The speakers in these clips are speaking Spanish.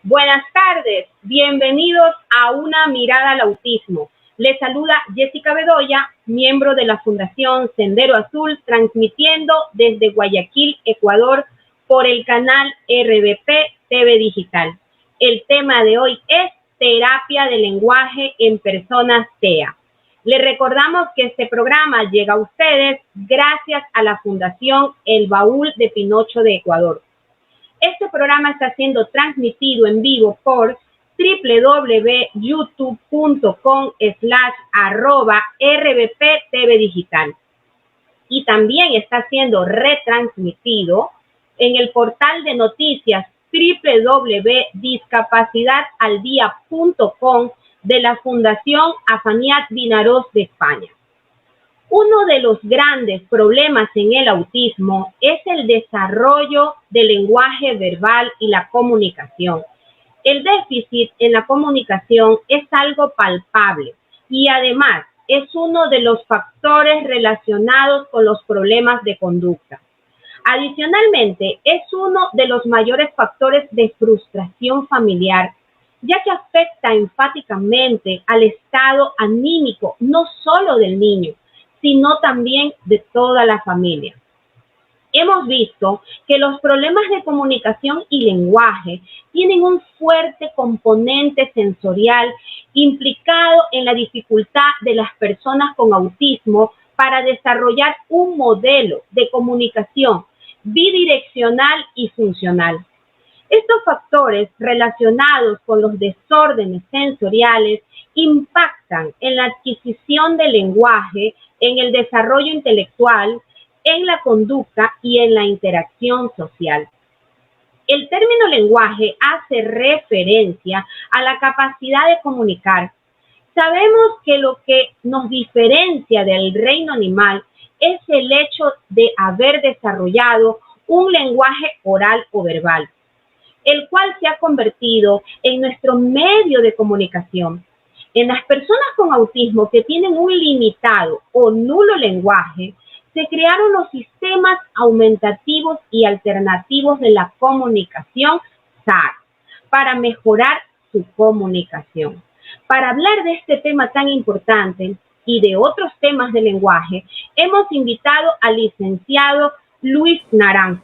Buenas tardes, bienvenidos a Una Mirada al Autismo. Les saluda Jessica Bedoya, miembro de la Fundación Sendero Azul, transmitiendo desde Guayaquil, Ecuador, por el canal RBP TV Digital. El tema de hoy es terapia de lenguaje en personas TEA. Les recordamos que este programa llega a ustedes gracias a la Fundación El Baúl de Pinocho de Ecuador. Este programa está siendo transmitido en vivo por www.youtube.com/RBP TV y también está siendo retransmitido en el portal de noticias www.discapacidadaldia.com de la Fundación Afaniat Vinaroz de España. Uno de los grandes problemas en el autismo es el desarrollo del lenguaje verbal y la comunicación. El déficit en la comunicación es algo palpable y además es uno de los factores relacionados con los problemas de conducta. Adicionalmente, es uno de los mayores factores de frustración familiar, ya que afecta enfáticamente al estado anímico no solo del niño, sino también de toda la familia. Hemos visto que los problemas de comunicación y lenguaje tienen un fuerte componente sensorial implicado en la dificultad de las personas con autismo para desarrollar un modelo de comunicación bidireccional y funcional. Estos factores relacionados con los desórdenes sensoriales impactan en la adquisición del lenguaje, en el desarrollo intelectual, en la conducta y en la interacción social. El término lenguaje hace referencia a la capacidad de comunicar. Sabemos que lo que nos diferencia del reino animal es el hecho de haber desarrollado un lenguaje oral o verbal, el cual se ha convertido en nuestro medio de comunicación. En las personas con autismo que tienen un limitado o nulo lenguaje, se crearon los sistemas aumentativos y alternativos de la comunicación SAC para mejorar su comunicación. Para hablar de este tema tan importante y de otros temas de lenguaje, hemos invitado al licenciado Luis Naranjo.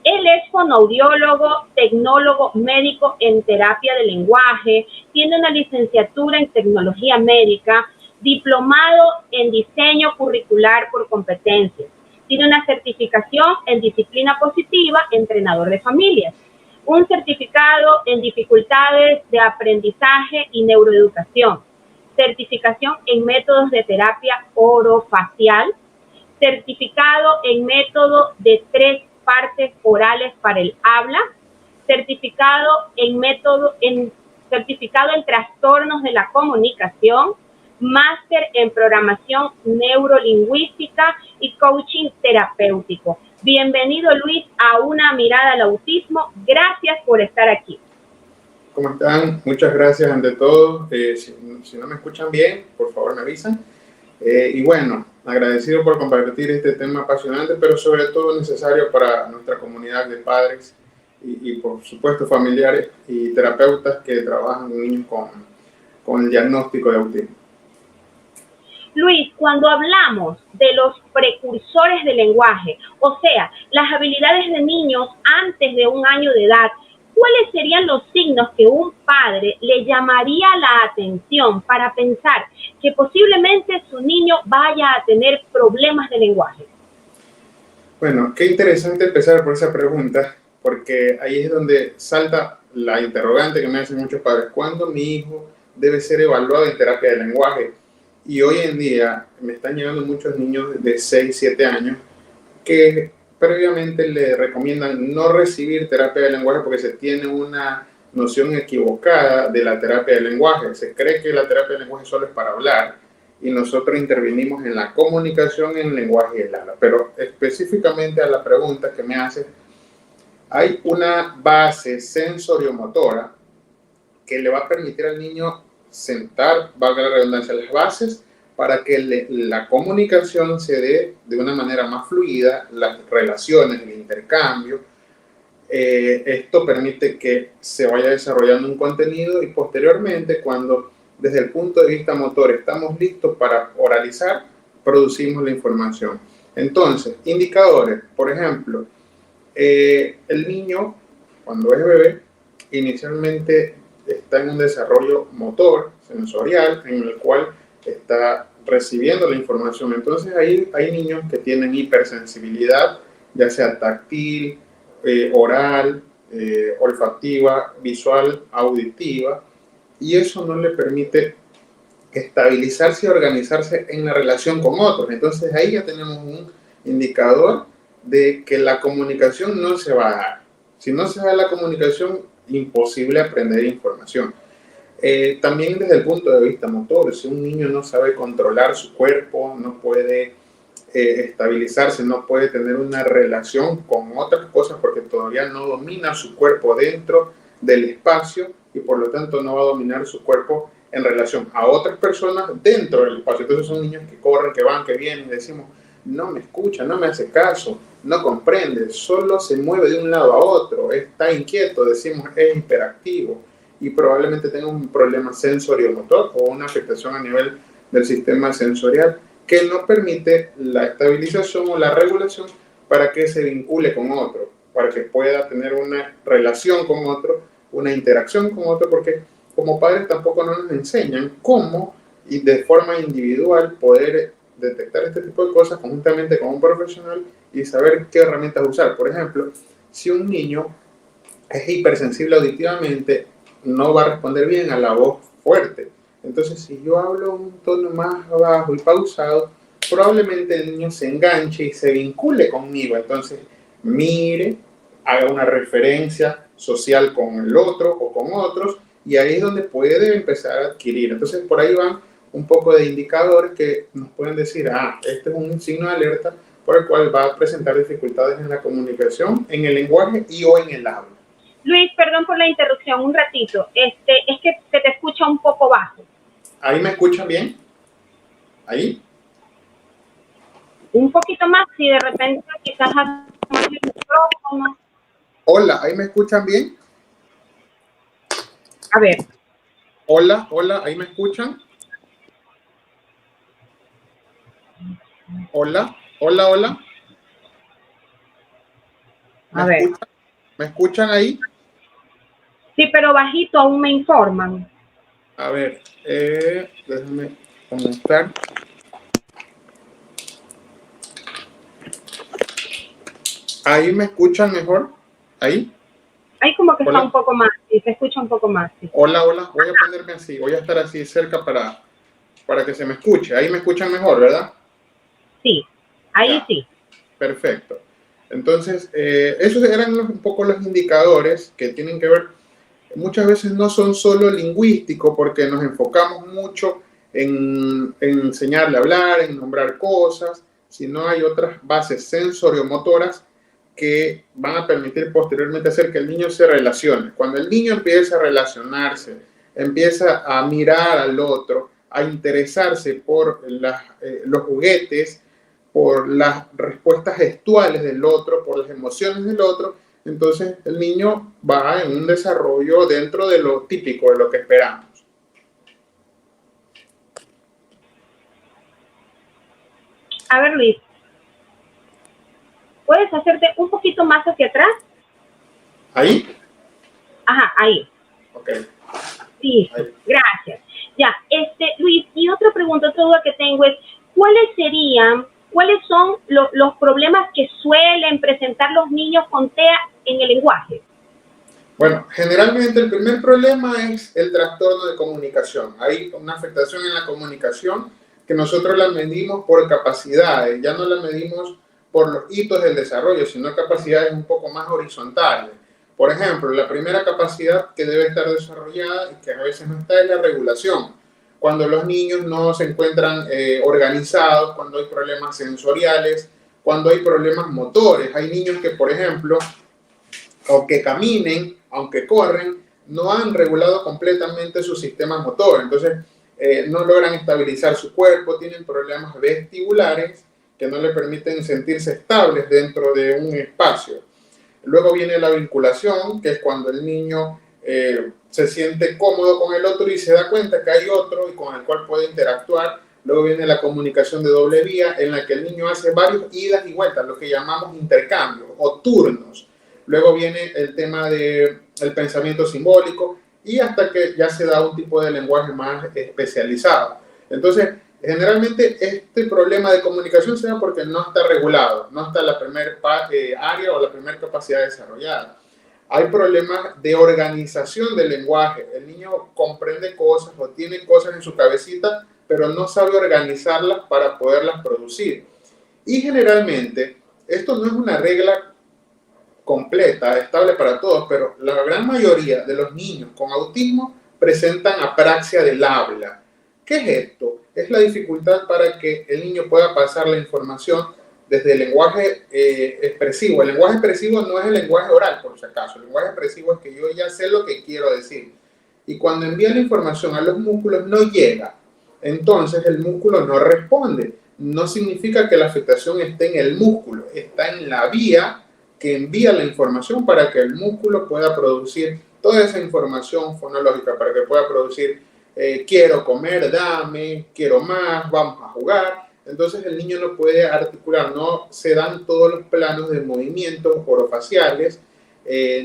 Él es fonoaudiólogo, tecnólogo médico en terapia de lenguaje, tiene una licenciatura en tecnología médica, diplomado en diseño curricular por competencias. Tiene una certificación en disciplina positiva, entrenador de familias, un certificado en dificultades de aprendizaje y neuroeducación, certificación en métodos de terapia orofacial, certificado en método de 3 partes orales para el habla, certificado en trastornos de la comunicación, máster en programación neurolingüística y coaching terapéutico. Bienvenido, Luis, a Una Mirada al Autismo. Gracias por estar aquí. ¿Cómo están? Muchas gracias ante todo. Si no me escuchan bien, por favor me avisan. Y bueno, agradecido por compartir este tema apasionante, pero sobre todo necesario para nuestra comunidad de padres y por supuesto familiares y terapeutas que trabajan con niños con el diagnóstico de autismo. Luis, cuando hablamos de los precursores del lenguaje, o sea, las habilidades de niños antes de 1 año de edad, ¿cuáles serían los signos que un padre le llamaría la atención para pensar que posiblemente su niño vaya a tener problemas de lenguaje? Bueno, qué interesante empezar por esa pregunta, porque ahí es donde salta la interrogante que me hacen muchos padres. ¿Cuándo mi hijo debe ser evaluado en terapia de lenguaje? Y hoy en día me están llegando muchos niños de 6, 7 años que previamente le recomiendan no recibir terapia de lenguaje porque se tiene una noción equivocada de la terapia de lenguaje. Se cree que la terapia de lenguaje solo es para hablar y nosotros intervenimos en la comunicación en el lenguaje y el habla. Pero específicamente a la pregunta que me hace, hay una base sensoriomotora que le va a permitir al niño sentar, valga la redundancia, las bases para que la comunicación se dé de una manera más fluida, las relaciones, el intercambio, Esto permite que se vaya desarrollando un contenido y posteriormente, cuando desde el punto de vista motor estamos listos para oralizar, producimos la información. Entonces, indicadores, por ejemplo, el niño cuando es bebé inicialmente está en un desarrollo motor, sensorial, en el cual está recibiendo la información. Entonces ahí hay niños que tienen hipersensibilidad, ya sea táctil, oral, olfativa, visual, auditiva, y eso no le permite estabilizarse y organizarse en la relación con otros. Entonces ahí ya tenemos un indicador de que la comunicación no se va a dar. Si no se da la comunicación, imposible aprender información. También desde el punto de vista motor, si un niño no sabe controlar su cuerpo, no puede estabilizarse, no puede tener una relación con otras cosas porque todavía no domina su cuerpo dentro del espacio y por lo tanto no va a dominar su cuerpo en relación a otras personas dentro del espacio. Entonces son niños que corren, que van, que vienen y decimos, no me escucha, no me hace caso, no comprende, solo se mueve de un lado a otro, está inquieto, decimos es hiperactivo y probablemente tenga un problema sensoriomotor o una afectación a nivel del sistema sensorial que no permite la estabilización o la regulación para que se vincule con otro, para que pueda tener una relación con otro, una interacción con otro, porque como padres tampoco nos enseñan cómo y de forma individual poder detectar este tipo de cosas conjuntamente con un profesional y saber qué herramientas usar. Por ejemplo, si un niño es hipersensible auditivamente, no va a responder bien a la voz fuerte. Entonces, si yo hablo un tono más bajo y pausado, probablemente el niño se enganche y se vincule conmigo. Entonces, mire, haga una referencia social con el otro o con otros, y ahí es donde puede empezar a adquirir. Entonces, por ahí van un poco de indicadores que nos pueden decir, este es un signo de alerta por el cual va a presentar dificultades en la comunicación, en el lenguaje y o en el habla. Luis, perdón por la interrupción, un ratito. Es que se te escucha un poco bajo. ¿Ahí me escuchan bien? ¿Ahí? Un poquito más, si de repente quizás más el micrófono. Hola, ¿ahí me escuchan bien? A ver. Hola, hola, ¿ahí me escuchan? Hola, hola, hola. A ver. ¿Me escuchan ahí? Sí, pero bajito aún me informan. A ver, déjame comenzar. ¿Ahí me escuchan mejor? ¿Ahí? Ahí como que Hola. está un poco más, sí, se escucha un poco más. Sí. Hola, hola, voy a ponerme así, voy a estar así cerca para que se me escuche. Ahí me escuchan mejor, ¿verdad? Sí, ahí ya. Sí. Perfecto. Entonces, esos eran un poco los indicadores que tienen que ver, muchas veces no son solo lingüísticos porque nos enfocamos mucho en enseñarle a hablar, en nombrar cosas, sino hay otras bases sensoriomotoras que van a permitir posteriormente hacer que el niño se relacione. Cuando el niño empieza a relacionarse, empieza a mirar al otro, a interesarse por los juguetes, por las respuestas gestuales del otro, por las emociones del otro, entonces el niño va en un desarrollo dentro de lo típico, de lo que esperamos. A ver, Luis, ¿puedes hacerte un poquito más hacia atrás? ¿Ahí? Ajá, ahí. Ok. Sí, ahí. Gracias. Ya, Luis, y otra pregunta, otra duda que tengo es, ¿cuáles son los problemas que suelen presentar los niños con TEA en el lenguaje? Bueno, generalmente el primer problema es el trastorno de comunicación. Hay una afectación en la comunicación que nosotros la medimos por capacidades, ya no la medimos por los hitos del desarrollo, sino capacidades un poco más horizontales. Por ejemplo, la primera capacidad que debe estar desarrollada y que a veces no está es la regulación. Cuando los niños no se encuentran organizados, cuando hay problemas sensoriales, cuando hay problemas motores. Hay niños que, por ejemplo, aunque caminen, aunque corren, no han regulado completamente su sistema motor. Entonces, no logran estabilizar su cuerpo, tienen problemas vestibulares que no le permiten sentirse estables dentro de un espacio. Luego viene la vinculación, que es cuando el niño se siente cómodo con el otro y se da cuenta que hay otro y con el cual puede interactuar. Luego viene la comunicación de doble vía, en la que el niño hace varios idas y vueltas, lo que llamamos intercambios o turnos. Luego viene el tema del pensamiento simbólico y hasta que ya se da un tipo de lenguaje más especializado. Entonces, generalmente este problema de comunicación se da porque no está regulado, no está la primera área o la primera capacidad desarrollada. Hay problemas de organización del lenguaje. El niño comprende cosas o tiene cosas en su cabecita, pero no sabe organizarlas para poderlas producir. Y generalmente, esto no es una regla completa, estable para todos, pero la gran mayoría de los niños con autismo presentan apraxia del habla. ¿Qué es esto? Es la dificultad para que el niño pueda pasar la información desde el lenguaje expresivo. El lenguaje expresivo no es el lenguaje oral, por si acaso. El lenguaje expresivo es que yo ya sé lo que quiero decir. Y cuando envía la información a los músculos no llega. Entonces el músculo no responde. No significa que la afectación esté en el músculo, está en la vía que envía la información para que el músculo pueda producir toda esa información fonológica, para que pueda producir quiero comer, dame, quiero más, vamos a jugar. Entonces el niño no puede articular, no se dan todos los planos de movimientos orofaciales,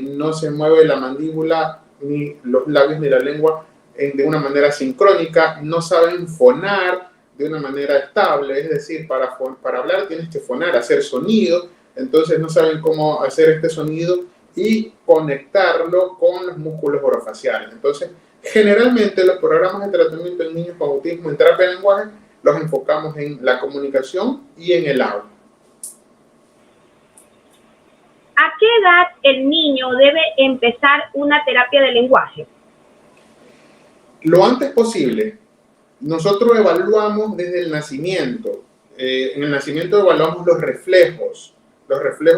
no se mueve la mandíbula, ni los labios, ni la lengua de una manera sincrónica, no saben fonar de una manera estable, es decir, para hablar tienes que fonar, hacer sonido, entonces no saben cómo hacer este sonido y conectarlo con los músculos orofaciales. Entonces, generalmente los programas de tratamiento en niños con autismo en terapia de lenguaje los enfocamos en la comunicación y en el habla. ¿A qué edad el niño debe empezar una terapia de lenguaje? Lo antes posible. Nosotros evaluamos desde el nacimiento. En el nacimiento evaluamos los reflejos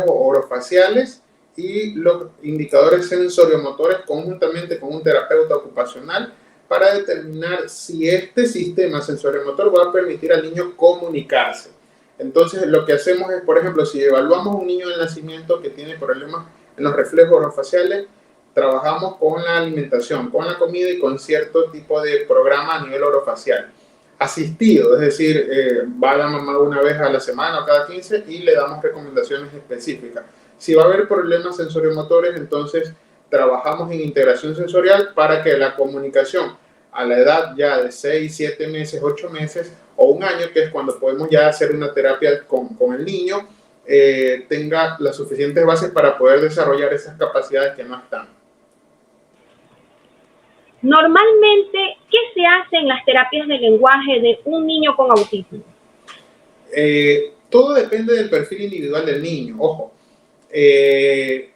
orofaciales y los indicadores sensoriomotores conjuntamente con un terapeuta ocupacional para determinar si este sistema sensoriomotor va a permitir al niño comunicarse. Entonces, lo que hacemos es, por ejemplo, si evaluamos a un niño del nacimiento que tiene problemas en los reflejos orofaciales, trabajamos con la alimentación, con la comida y con cierto tipo de programa a nivel orofacial. Asistido, es decir, va la mamá una vez a la semana o cada 15 y le damos recomendaciones específicas. Si va a haber problemas sensoriomotores, entonces trabajamos en integración sensorial para que la comunicación a la edad ya de 6, 7 meses, 8 meses o un año, que es cuando podemos ya hacer una terapia con el niño, tenga las suficientes bases para poder desarrollar esas capacidades que no están. Normalmente, ¿qué se hace en las terapias de lenguaje de un niño con autismo? Todo depende del perfil individual del niño. Ojo,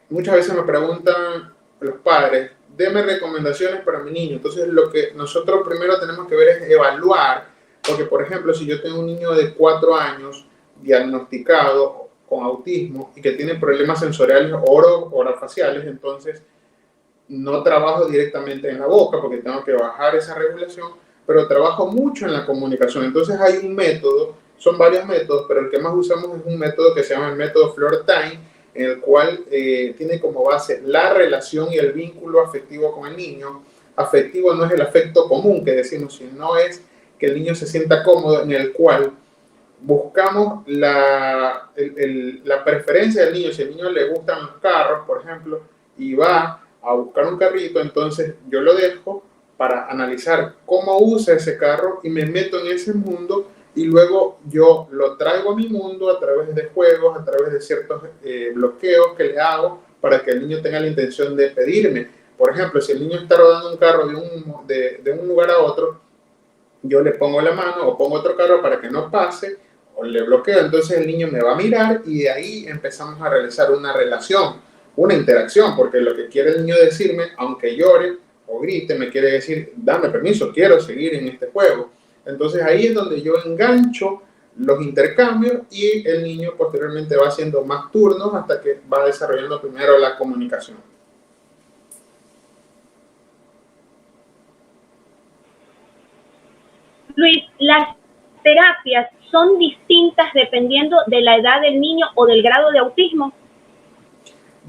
muchas veces me preguntan los padres, deme recomendaciones para mi niño. Entonces, lo que nosotros primero tenemos que ver es evaluar, porque, por ejemplo, si yo tengo un niño de 4 años diagnosticado con autismo y que tiene problemas sensoriales orofaciales, entonces no trabajo directamente en la boca porque tengo que bajar esa regulación, pero trabajo mucho en la comunicación. Entonces hay un método, son varios métodos, pero el que más usamos es un método que se llama el método Floor-Time, en el cual tiene como base la relación y el vínculo afectivo con el niño. Afectivo no es el afecto común que decimos, sino es que el niño se sienta cómodo, en el cual buscamos la preferencia del niño. Si al niño le gustan los carros, por ejemplo, y va a buscar un carrito, entonces yo lo dejo para analizar cómo usa ese carro y me meto en ese mundo y luego yo lo traigo a mi mundo a través de juegos, a través de ciertos bloqueos que le hago para que el niño tenga la intención de pedirme. Por ejemplo, si el niño está rodando un carro de un lugar a otro, yo le pongo la mano o pongo otro carro para que no pase o le bloqueo, entonces el niño me va a mirar y de ahí empezamos a realizar una relación, una interacción, porque lo que quiere el niño decirme, aunque llore o grite, me quiere decir, dame permiso, quiero seguir en este juego. Entonces ahí es donde yo engancho los intercambios y el niño posteriormente va haciendo más turnos hasta que va desarrollando primero la comunicación. Luis, las terapias son distintas dependiendo de la edad del niño o del grado de autismo.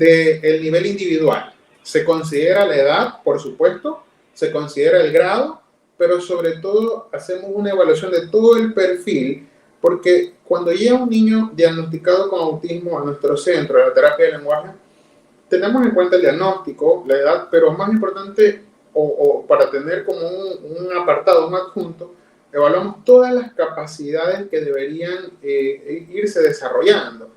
del nivel individual. Se considera la edad, por supuesto, se considera el grado, pero sobre todo hacemos una evaluación de todo el perfil, porque cuando llega un niño diagnosticado con autismo a nuestro centro de la terapia de lenguaje, tenemos en cuenta el diagnóstico, la edad, pero más importante, o para tener como un apartado, un adjunto, evaluamos todas las capacidades que deberían irse desarrollando.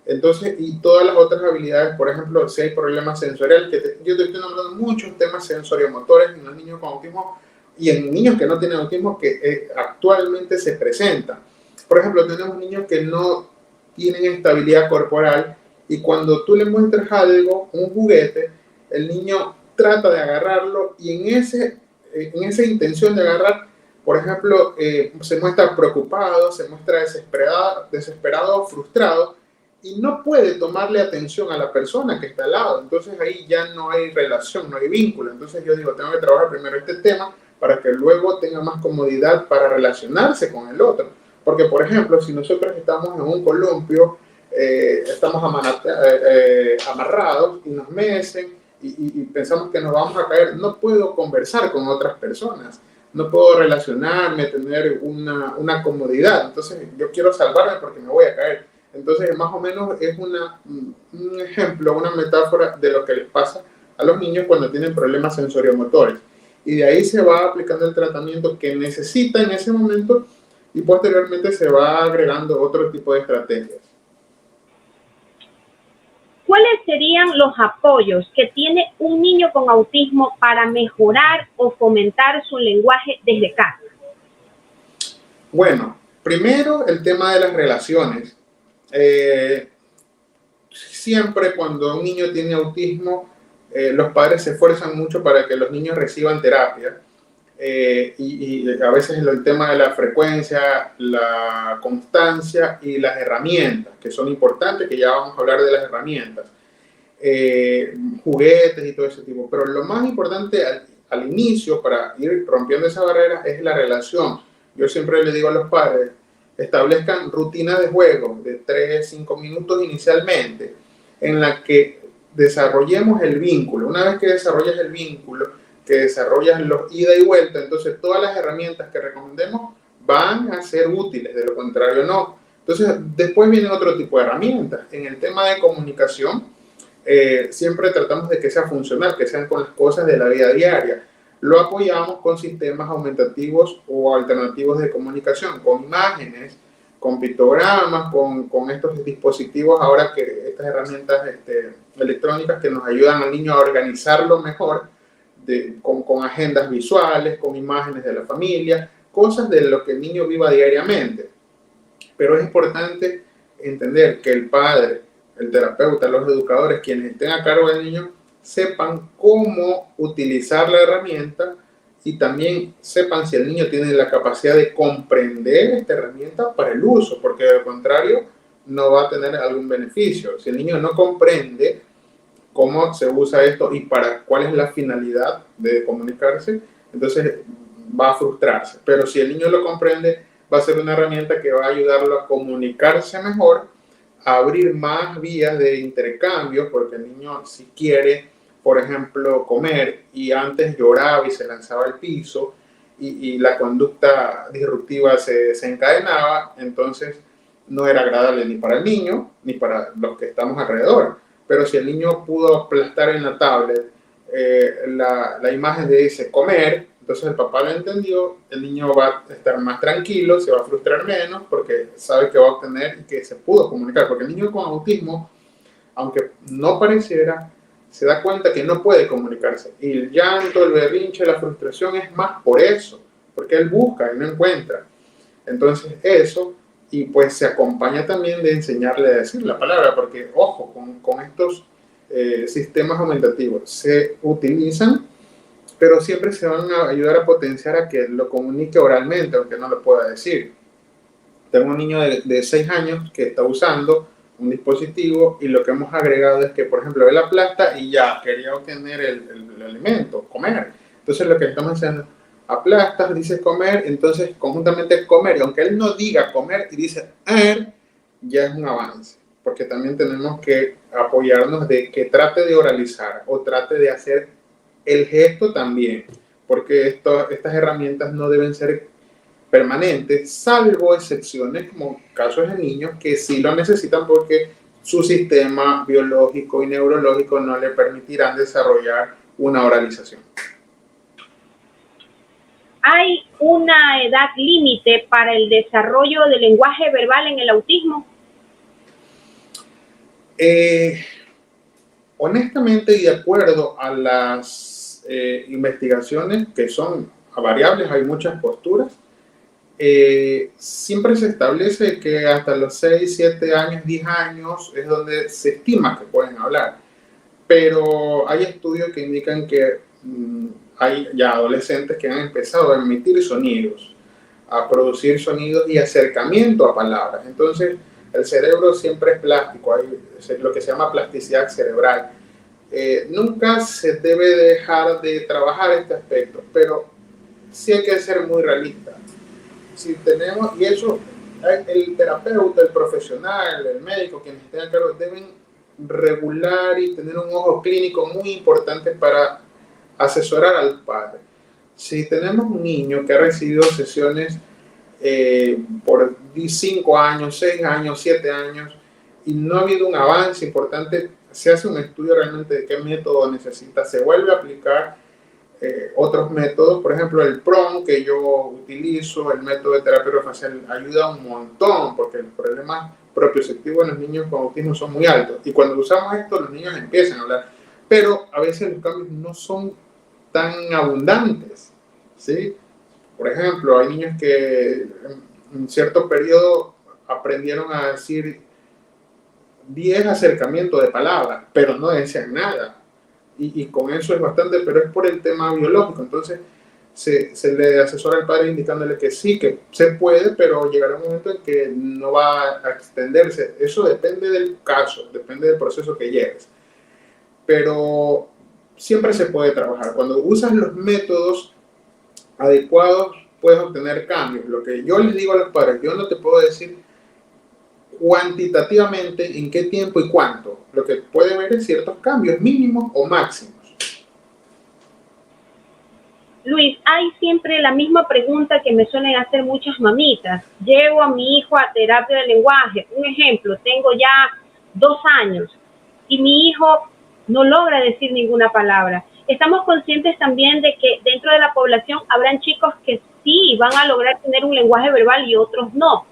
Entonces, y todas las otras habilidades, por ejemplo, si hay problemas sensoriales, yo te estoy nombrando muchos temas sensoriomotores en los niños con autismo y en niños que no tienen autismo que actualmente se presentan. Por ejemplo, tenemos niños que no tienen estabilidad corporal y cuando tú le muestras algo, un juguete, el niño trata de agarrarlo y en esa intención de agarrar, por ejemplo, se muestra preocupado, se muestra desesperado, frustrado, y no puede tomarle atención a la persona que está al lado. Entonces ahí ya no hay relación, no hay vínculo. Entonces yo digo, tengo que trabajar primero este tema para que luego tenga más comodidad para relacionarse con el otro. Porque, por ejemplo, si nosotros estamos en un columpio, estamos amarrados y nos mecen y pensamos que nos vamos a caer, no puedo conversar con otras personas, no puedo relacionarme, tener una comodidad. Entonces yo quiero salvarme porque me voy a caer. Entonces, más o menos es un ejemplo, una metáfora de lo que les pasa a los niños cuando tienen problemas sensoriomotores. Y de ahí se va aplicando el tratamiento que necesita en ese momento y posteriormente se va agregando otro tipo de estrategias. ¿Cuáles serían los apoyos que tiene un niño con autismo para mejorar o fomentar su lenguaje desde casa? Bueno, primero el tema de las relaciones. Siempre cuando un niño tiene autismo, los padres se esfuerzan mucho para que los niños reciban terapia y a veces el tema de la frecuencia, la constancia y las herramientas, que son importantes, que ya vamos a hablar de las herramientas, juguetes y todo ese tipo. Pero lo más importante al inicio, para ir rompiendo esa barrera, es la relación. Yo siempre le digo a los padres, establezcan rutinas de juego de 3-5 minutos inicialmente, en la que desarrollemos el vínculo. Una vez que desarrollas el vínculo, que desarrollas los ida y vuelta, entonces todas las herramientas que recomendemos van a ser útiles, de lo contrario no. Entonces después vienen otro tipo de herramientas. En el tema de comunicación, siempre tratamos de que sea funcional, que sean con las cosas de la vida diaria. Lo apoyamos con sistemas aumentativos o alternativos de comunicación, con imágenes, con pictogramas, con estos dispositivos ahora que estas herramientas electrónicas que nos ayudan al niño a organizarlo mejor, con agendas visuales, con imágenes de la familia, cosas de lo que el niño viva diariamente. Pero es importante entender que el padre, el terapeuta, los educadores, quienes estén a cargo del niño, sepan cómo utilizar la herramienta y también sepan si el niño tiene la capacidad de comprender esta herramienta para el uso, porque de lo contrario no va a tener algún beneficio. Si el niño no comprende cómo se usa esto y para cuál es la finalidad de comunicarse, entonces va a frustrarse. Pero si el niño lo comprende, va a ser una herramienta que va a ayudarlo a comunicarse mejor, a abrir más vías de intercambio, porque el niño si quiere, por ejemplo, comer y antes lloraba y se lanzaba al piso y la conducta disruptiva se desencadenaba, entonces no era agradable ni para el niño ni para los que estamos alrededor. Pero si el niño pudo aplastar en la tablet la imagen de dice comer, entonces el papá lo entendió, el niño va a estar más tranquilo, se va a frustrar menos porque sabe que va a obtener y que se pudo comunicar. Porque el niño con autismo, aunque no pareciera, se da cuenta que no puede comunicarse. Y el llanto, el berrinche, la frustración es más por eso, porque él busca y no encuentra. Entonces eso, y pues se acompaña también de enseñarle a decir la palabra, porque ojo, con estos sistemas aumentativos se utilizan, pero siempre se van a ayudar a potenciar a que lo comunique oralmente, aunque no lo pueda decir. Tengo un niño de 6 años que está usando un dispositivo y lo que hemos agregado es que, por ejemplo, él aplasta y ya quería obtener el alimento, comer. Entonces lo que estamos haciendo, aplastas, dices comer, entonces conjuntamente comer, y aunque él no diga comer y dice ya es un avance. porque también tenemos que apoyarnos de que trate de oralizar o trate de hacer el gesto también, porque estas herramientas no deben ser permanentes, salvo excepciones como casos de niños que sí lo necesitan porque su sistema biológico y neurológico no le permitirán desarrollar una oralización. ¿Hay una edad límite para el desarrollo del lenguaje verbal en el autismo? Honestamente, y de acuerdo a las investigaciones que son variables, hay muchas posturas, siempre se establece que hasta los 6, 7 años, 10 años es donde se estima que pueden hablar. Pero hay estudios que indican que hay ya adolescentes que han empezado a emitir sonidos, a producir sonidos y acercamiento a palabras. Entonces, el cerebro siempre es plástico, hay lo que se llama plasticidad cerebral. Nunca se debe dejar de trabajar este aspecto, pero sí hay que ser muy realista. Si tenemos, y eso, el terapeuta, el profesional, el médico, quienes estén a cargo, deben regular y tener un ojo clínico muy importante para asesorar al padre. Si tenemos un niño que ha recibido sesiones por 5 años, 6 años, 7 años y no ha habido un avance importante, se hace un estudio realmente de qué método necesita, se vuelve a aplicar otros métodos, por ejemplo el PROM que yo utilizo, el método de terapia orofacial ayuda un montón porque los problemas propioceptivos en los niños con autismo son muy altos y cuando usamos esto los niños empiezan a hablar, pero a veces los cambios no son tan abundantes, ¿sí? Por ejemplo, hay niños que en cierto periodo aprendieron a decir 10 acercamientos de palabras, pero no decían nada. Y con eso es bastante, pero es por el tema biológico. Entonces, se le asesora al padre indicándole que sí, que se puede, pero llegará un momento en que no va a extenderse. Eso depende del caso, depende del proceso que lleves. Pero siempre se puede trabajar. Cuando usas los métodos adecuados, puedes obtener cambios. Lo que yo les digo a los padres, yo no te puedo decir cuantitativamente en qué tiempo y cuánto. Lo que puede ver es ciertos cambios mínimos o máximos. Luis, hay siempre la misma pregunta que me suelen hacer muchas mamitas. Llevo a mi hijo a terapia de lenguaje. Un ejemplo, tengo ya 2 años y mi hijo no logra decir ninguna palabra. Estamos conscientes también de que dentro de la población habrán chicos que sí van a lograr tener un lenguaje verbal y otros no.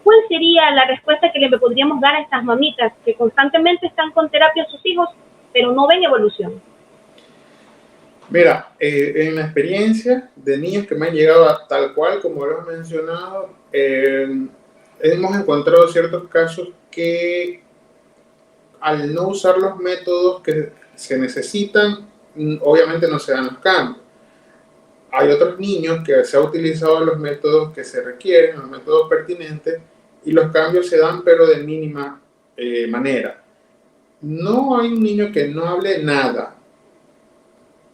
¿Cuál sería la respuesta que le podríamos dar a estas mamitas que constantemente están con terapia a sus hijos, pero no ven evolución? Mira, en la experiencia de niños que me han llegado tal cual, como lo has mencionado, hemos encontrado ciertos casos que al no usar los métodos que se necesitan, obviamente no se dan los cambios. Hay otros niños que se han utilizado los métodos que se requieren, los métodos pertinentes, y los cambios se dan pero de mínima manera. No hay un niño que no hable nada.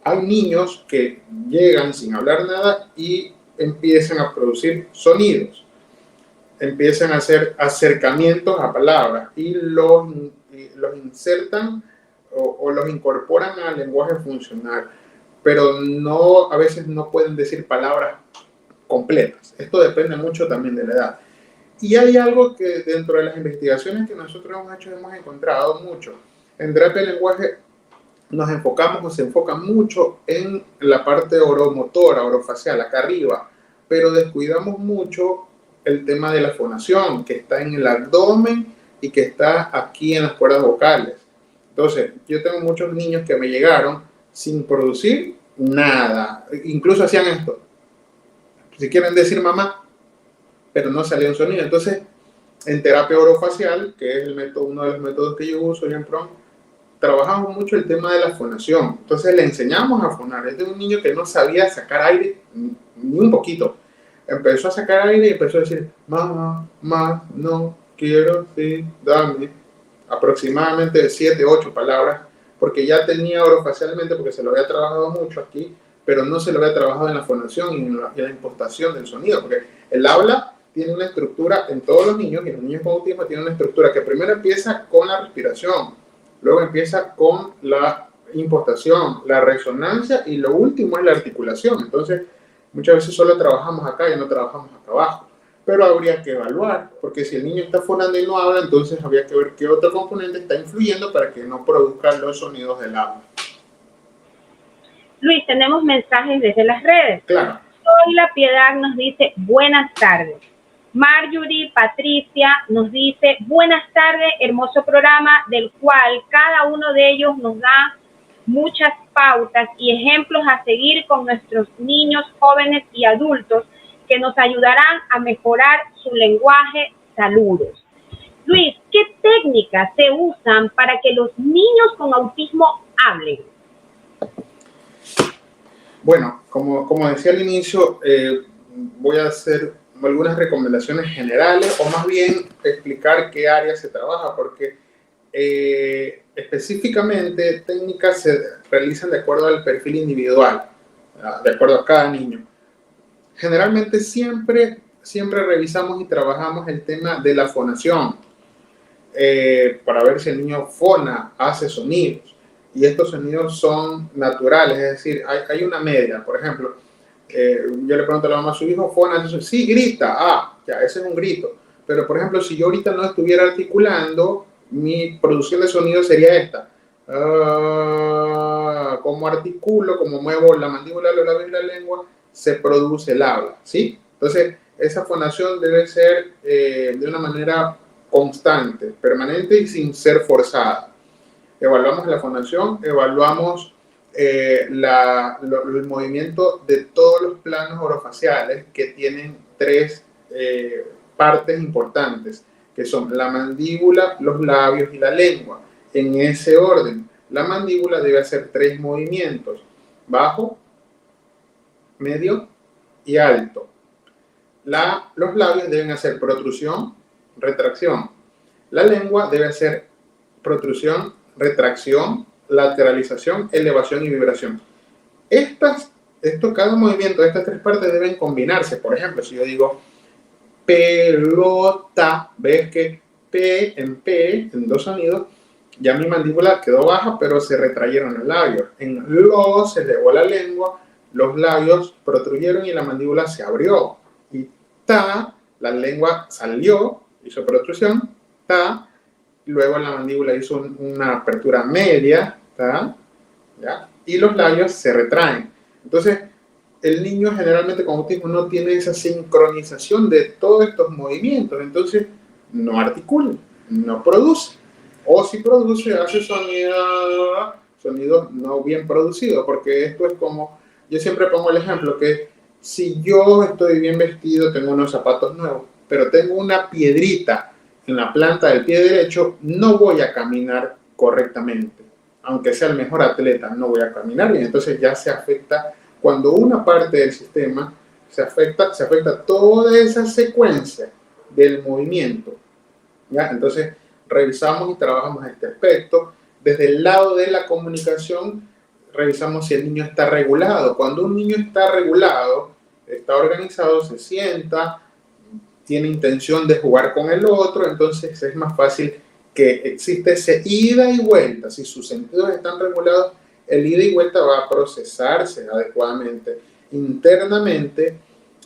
Hay niños que llegan sin hablar nada y empiezan a producir sonidos, empiezan a hacer acercamientos a palabras y los insertan o los incorporan al lenguaje funcional, pero no, a veces no pueden decir palabras completas. Esto depende mucho también de la edad. Y hay algo que dentro de las investigaciones que nosotros hemos hecho hemos encontrado mucho. En terapia de lenguaje nos enfocamos o se enfoca mucho en la parte oromotora, orofacial, acá arriba, pero descuidamos mucho el tema de la fonación, que está en el abdomen y que está aquí en las cuerdas vocales. Entonces, yo tengo muchos niños que me llegaron sin producir nada, incluso hacían esto, si quieren decir mamá, pero no salía un sonido. Entonces, en terapia orofacial, que es el método, uno de los métodos que yo uso, en PROM, trabajamos mucho el tema de la fonación. Entonces le enseñamos a fonar. Es de un niño que no sabía sacar aire ni un poquito. Empezó a sacar aire y empezó a decir, mamá, mamá, no, quiero, sí, dame. Aproximadamente 7, 8 palabras, porque ya tenía orofacialmente, porque se lo había trabajado mucho aquí, pero no se lo había trabajado en la fonación y en la impostación del sonido, porque el habla tiene una estructura en todos los niños, y los niños con autismo tienen una estructura que primero empieza con la respiración, luego empieza con la impostación, la resonancia y lo último es la articulación. Entonces, muchas veces solo trabajamos acá y no trabajamos acá abajo. Pero habría que evaluar, porque si el niño está fonando y no habla, entonces habría que ver qué otro componente está influyendo para que no produzca los sonidos del habla. Luis, tenemos mensajes desde las redes. Claro. Soy La Piedad nos dice buenas tardes. Marjorie Patricia nos dice buenas tardes, hermoso programa del cual cada uno de ellos nos da muchas pautas y ejemplos a seguir con nuestros niños, jóvenes y adultos que nos ayudarán a mejorar su lenguaje. Saludos. Luis, ¿qué técnicas se usan para que los niños con autismo hablen? Bueno, como decía al inicio, voy a hacer algunas recomendaciones generales o más bien explicar qué áreas se trabaja, porque específicamente técnicas se realizan de acuerdo al perfil individual, de acuerdo a cada niño. Generalmente siempre revisamos y trabajamos el tema de la fonación para ver si el niño fona, hace sonidos. Y estos sonidos son naturales, es decir, hay una media. Por ejemplo, yo le pregunto a la mamá, ¿su hijo fona? Sí, grita. Ya, ese es un grito. Pero, por ejemplo, si yo ahorita no estuviera articulando, mi producción de sonido sería esta. Como articulo, como muevo la mandíbula, los labios y la lengua, se produce el habla, ¿sí? Entonces, esa fonación debe ser de una manera constante, permanente y sin ser forzada. Evaluamos la fonación, evaluamos el movimiento de todos los planos orofaciales que tienen tres partes importantes, que son la mandíbula, los labios y la lengua. En ese orden, la mandíbula debe hacer 3 movimientos, bajo, medio y alto. Los labios deben hacer protrusión, retracción. La lengua debe hacer protrusión, retracción, lateralización, elevación y vibración. Cada movimiento de estas 3 partes deben combinarse. Por ejemplo, si yo digo pelota, ves que en 2 sonidos, ya mi mandíbula quedó baja, pero se retrayeron los labios. En lo se elevó la lengua, los labios protruyeron y la mandíbula se abrió. Y ta, la lengua salió, hizo protrusión, ta, luego la mandíbula hizo una apertura media, ta, ¿ya? Y los labios se retraen. Entonces, el niño generalmente con autismo no tiene esa sincronización de todos estos movimientos, entonces no articula, no produce. O si produce, hace sonidos no bien producidos, porque esto es como, yo siempre pongo el ejemplo que si yo estoy bien vestido, tengo unos zapatos nuevos, pero tengo una piedrita en la planta del pie derecho, no voy a caminar correctamente. Aunque sea el mejor atleta, no voy a caminar bien. Entonces ya se afecta, cuando una parte del sistema se afecta toda esa secuencia del movimiento. ¿Ya? Entonces revisamos y trabajamos este aspecto. Desde el lado de la comunicación, revisamos si el niño está regulado. Cuando un niño está regulado, está organizado, se sienta, tiene intención de jugar con el otro, entonces es más fácil que existe ese ida y vuelta. Si sus sentidos están regulados, el ida y vuelta va a procesarse adecuadamente. Internamente,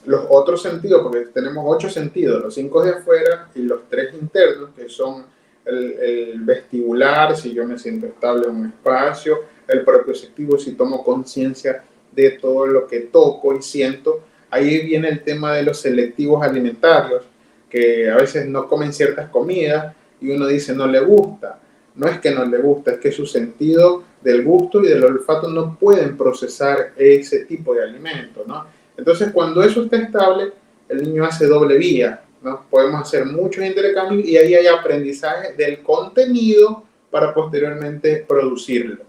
los otros sentidos, porque tenemos 8 sentidos, los 5 de afuera y los 3 internos, que son el vestibular, si yo me siento estable en un espacio, el propioceptivo, si tomo conciencia de todo lo que toco y siento. Ahí viene el tema de los selectivos alimentarios, que a veces no comen ciertas comidas y uno dice no le gusta. No es que no le gusta, es que su sentido del gusto y del olfato no pueden procesar ese tipo de alimentos, ¿no? Entonces, cuando eso está estable, el niño hace doble vía, ¿no? Podemos hacer muchos intercambios y ahí hay aprendizaje del contenido para posteriormente producirlo.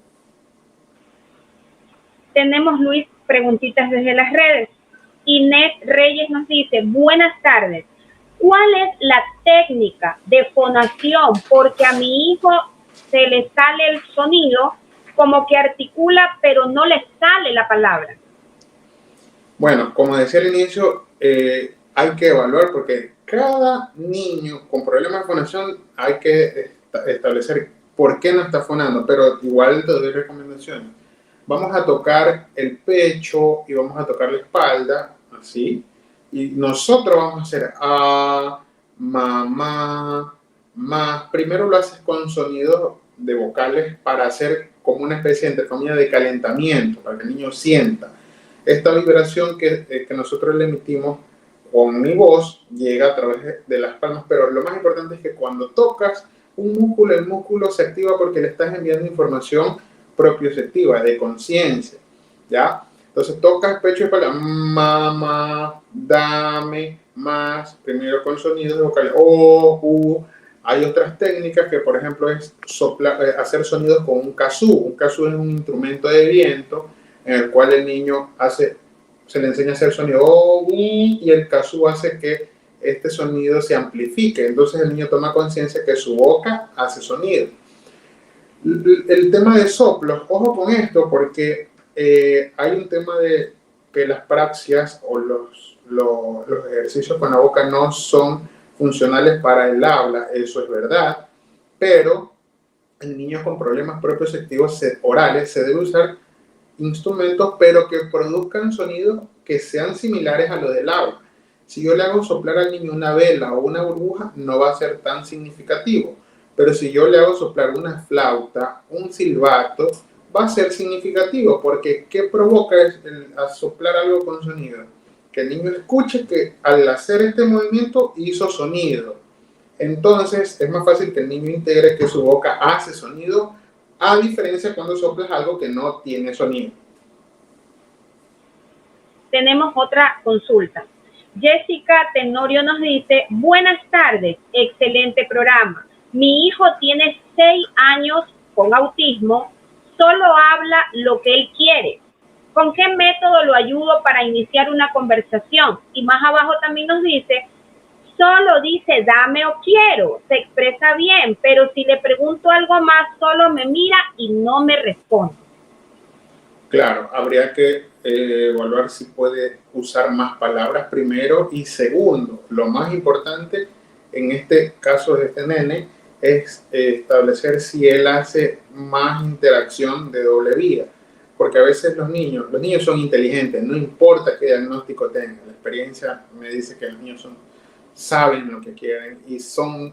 Tenemos, Luis, preguntitas desde las redes. Inés Reyes nos dice, buenas tardes. ¿Cuál es la técnica de fonación? Porque a mi hijo se le sale el sonido, como que articula, pero no le sale la palabra. Bueno, como decía al inicio, hay que evaluar porque cada niño con problemas de fonación hay que establecer por qué no está fonando, pero igual te doy recomendaciones. Vamos a tocar el pecho y vamos a tocar la espalda, así, y nosotros vamos a hacer mamá, más. Primero lo haces con sonidos de vocales para hacer como una especie, entre comillas, de calentamiento, para que el niño sienta. Esta vibración que nosotros le emitimos con mi voz llega a través de las palmas, pero lo más importante es que cuando tocas un músculo, el músculo se activa porque le estás enviando información propioceptiva, de conciencia, ¿ya? Entonces tocas pecho y espalda, mamá, dame, más, primero con sonidos vocales, Hay otras técnicas que, por ejemplo, es hacer sonidos con un kazoo. Un kazoo es un instrumento de viento en el cual el niño se le enseña a hacer sonido y el kazoo hace que este sonido se amplifique. Entonces el niño toma conciencia que su boca hace sonido. El tema de soplos, ojo con esto porque hay un tema de que las praxias o los ejercicios con la boca no son funcionales para el habla, eso es verdad, pero en niños con problemas propioceptivos orales se debe usar instrumentos, pero que produzcan sonidos que sean similares a los del habla. Si yo le hago soplar al niño una vela o una burbuja, no va a ser tan significativo. Pero si yo le hago soplar una flauta, un silbato, va a ser significativo, porque ¿qué provoca a soplar algo con sonido? Que el niño escuche que al hacer este movimiento hizo sonido. Entonces es más fácil que el niño integre que su boca hace sonido, a diferencia cuando soplas algo que no tiene sonido. Tenemos otra consulta. Jessica Tenorio nos dice, buenas tardes, excelente programa. Mi hijo tiene 6 años con autismo, solo habla lo que él quiere. ¿Con qué método lo ayudo para iniciar una conversación? Y más abajo también nos dice, solo dice dame o quiero, se expresa bien, pero si le pregunto algo más, solo me mira y no me responde. Claro, habría que evaluar si puede usar más palabras primero y segundo. Lo más importante en este caso de este nene es establecer si él hace más interacción de doble vía. Porque a veces los niños son inteligentes, no importa qué diagnóstico tengan. La experiencia me dice que los niños saben lo que quieren y son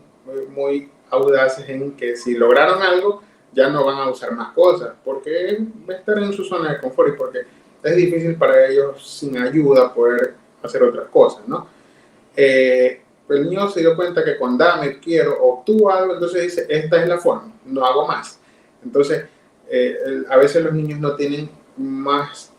muy audaces en que si lograron algo, ya no van a usar más cosas, porque va a estar en su zona de confort y porque es difícil para ellos sin ayuda poder hacer otras cosas, ¿no? El niño se dio cuenta que con dame, quiero, obtuvo algo, entonces dice, esta es la forma, no hago más. Entonces, a veces los niños no tienen más